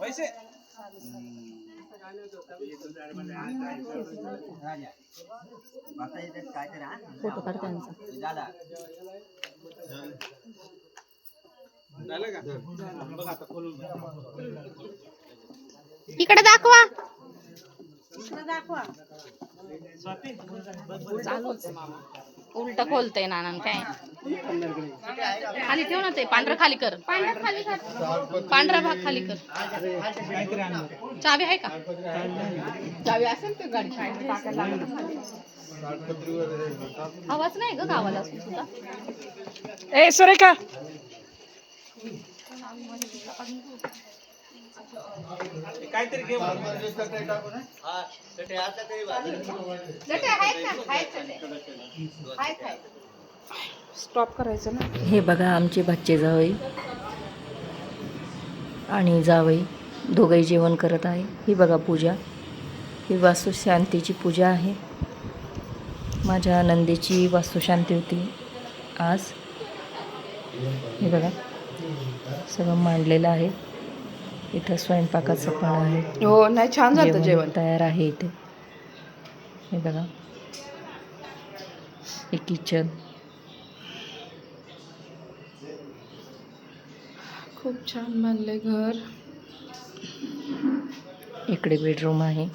पैसे फोटो काढता इकडे दाखवा. उलट खोलतय नानान काय खाली ठेव ना ते पांढरं खाली कर. पांढरा भाग खाली कर. चावी आहे का? चावी असेल तर गाडी आवाज नाही ग गावाला सुद्धा. ए सुरेखा काहीतरी घे. स्टॉप करायचं ना. हे बघा आमचे भाचे जावई आणि जावई दोघंही जेवण करत आहे. ही बघा पूजा, ही वास्तुशांतीची पूजा आहे. माझ्या नंदेची वास्तुशांती होती आज. हे बघा सगळं मांडलेलं आहे. इथं स्वयंपाकाचं पण आहे. हो नाही छान झालं जेवण तयार आहे इथे. हे बघा हे किचन. खूप छान बांधलंय घर. इकडे बेडरूम आहे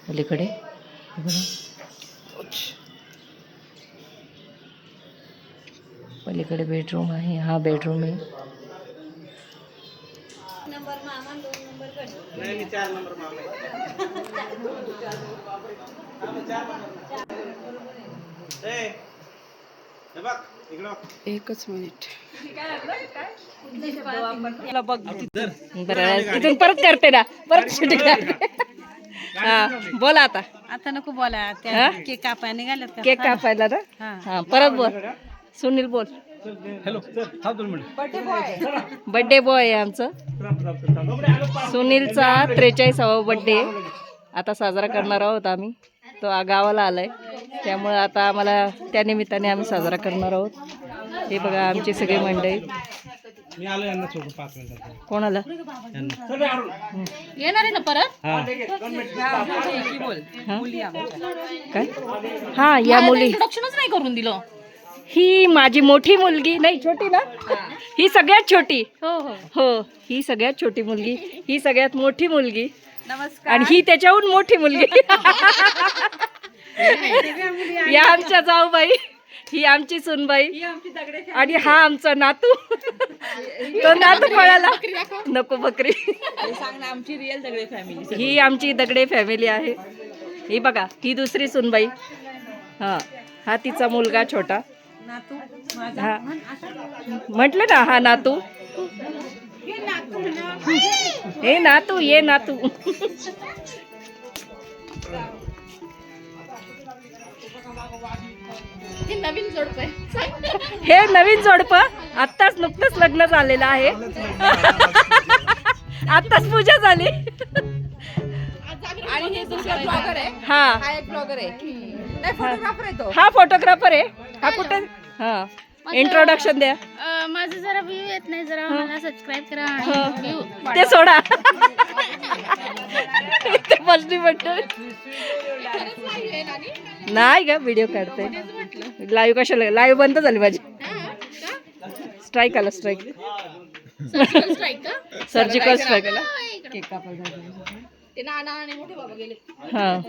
अलीकडे. हे बघा पलीकडे बेडरूम आहे. हा बेडरूम आहे. नाही 4 नंबर मामा आहे. हे बघ इकडं. एकच मिनिट. बरं इथून परत करते ना. परत शूटिंग करते. हा बोला आता. आता नको बोला. त्या केक कापाय निघाल्यात का? केक कापायला ना. हा परत बोल. सुनील बोल. हॅलो हा 2 मिनिट. बर्थडे बॉय आहे आमचं. सुनीलचा 43वा बर्थडे आता साजरा करणार आहोत आम्ही. तो गावाला आलाय त्यामुळे आता आम्हाला त्या निमित्ताने आम्ही साजरा करणार आहोत. हे बघा आमची सगळी मंडळी. मी आलो यांना सोडून 5 मिनिटात. कोणाला येणार आहे ना परत. काय हा या मुली इंट्रोडक्शनच नाही करून दिलं. ही माझी मोठी मुलगी नाही छोटी ना. ही सगळ्यात छोटी. हो हो हो ही सगळ्यात छोटी मुलगी. ही सगळ्यात मोठी मुलगी. नमस्कार. आणि ही त्याच्याहून मोठी मुलगी. या आमच्या जाऊबाई. ही आमची सुनबाई. आणि हा आमचा नातू. तो नातू पळाला नको बकरी. आमची रिअल दगडे फॅमिली. ही आमची दगडे फॅमिली आहे. ही बघा ही दुसरी सुनबाई. हा हा तिचा मुलगा छोटा. हा म्हटलं ना हा नातू. हे नातू ये नातू. हे नवीन जोडपं आत्ताच नुकतंच लग्न झालेलं आहे. आत्ताच पूजा झाली. आणि हे दुसरा ब्लॉगर आहे. हा एक ब्लॉगर आहे. नाही फोटोग्राफर आहे तो. हा फोटोग्राफर आहे. हा कुठे हा इंट्रोडक्शन द्या. माझं जरा व्ह्यू येत नाही. जरा मला सबस्क्राईब करा. ते सोडा. बसली म्हणतो नाही ग व्हिडिओ काढते. लाईव्ह कशाला. लाईव्ह बंद झाली माझी. स्ट्राईक आला. Strike surgical strike. हा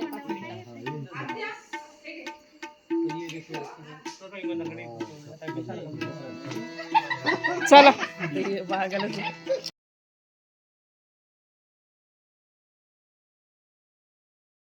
चला.